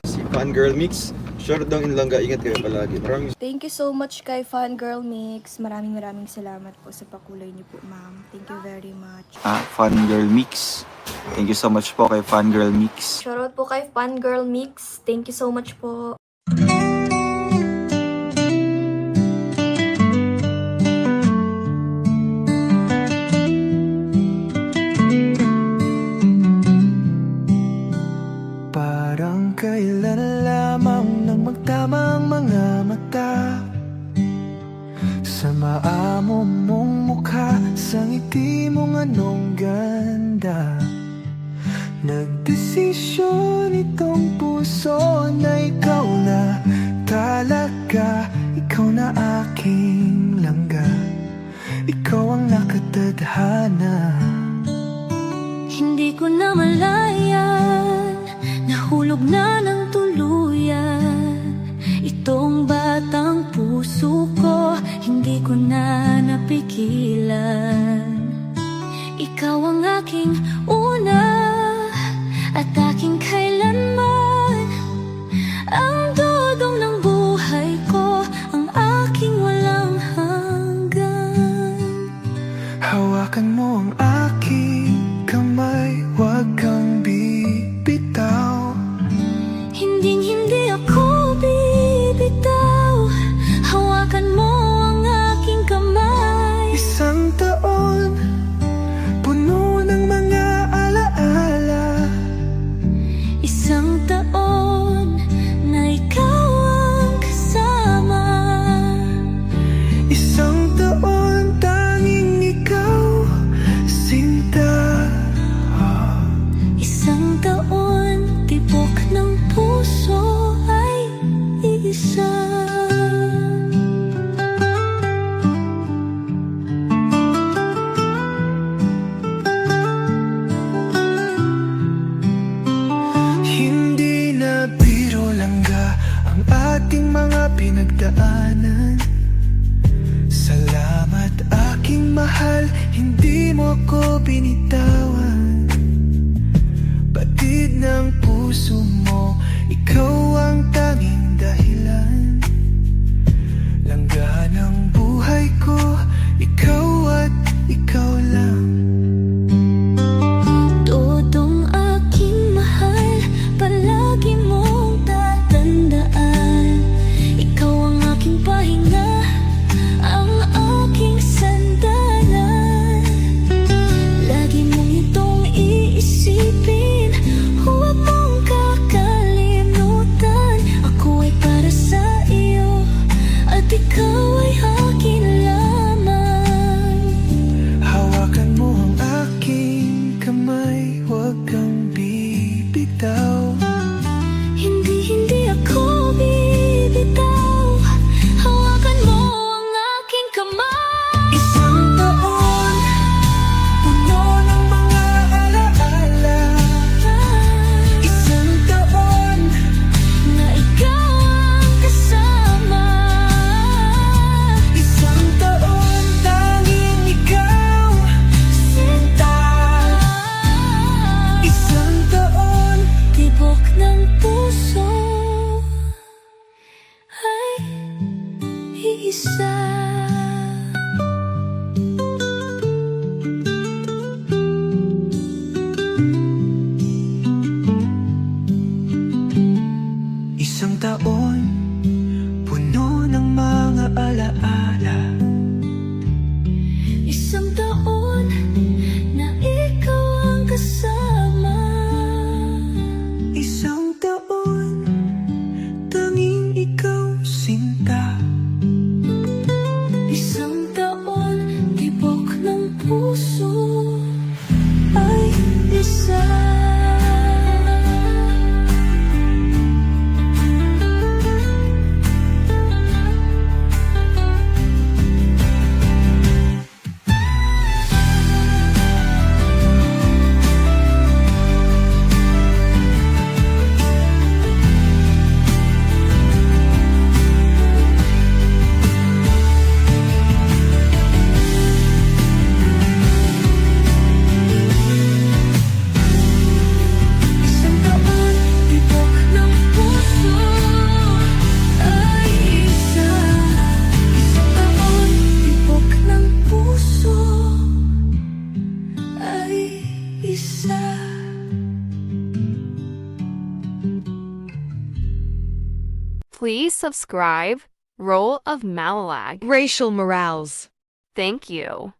Si Fangirl Mix. Short daw in Langga. Ingat kayo palagi. Maraming Thank you so much kay Fangirl Mix. Maraming salamat po sa pakulay niyo po, ma'am. Thank you very much. Fangirl Mix. Thank you so much po kay Fangirl Mix. Shoutout po kay Fangirl Mix. Thank you so much po. Parang kailan lamang nang magtamang mga mata sa maamo mong mukha, sa ngiti mong anong ganda. Nagdesisyon itong puso na ikaw na talaga. Ikaw na aking langga, ikaw ang nakatadhana. Hindi ko na malayan, nahulog na ng tuluyan itong batang puso ko, hindi ko na napigilan. Ikaw ang aking una at aking kailanman, ang dudong ng buhay ko, ang aking walang hanggan. Hawakan mo ang aking kamay, huwag kang bibitaw. Hinding-hindi ako bibitaw, hawakan mo ang aking kamay. Isang taon, puno ng mga alaala. Isang taon na ikaw ang kasama. Isang taon, tanging ikaw, sinta. Isang taon, tibok ng puso ay isa. Hindi na biro langga ang ating mga pinagdaanan. Salamat aking mahal, hindi mo ko binitawan. Batid ng puso mo, ikaw ang tanging dahilan. Langga ng buhay ko, ikaw at ikaw lang. Todong aking mahal, palagi mong tatandaan. Ikaw ang aking pahinga, ang aking sandalan. Lagi mong isa. Please subscribe Role of Malalag. Racial Morales. Thank you.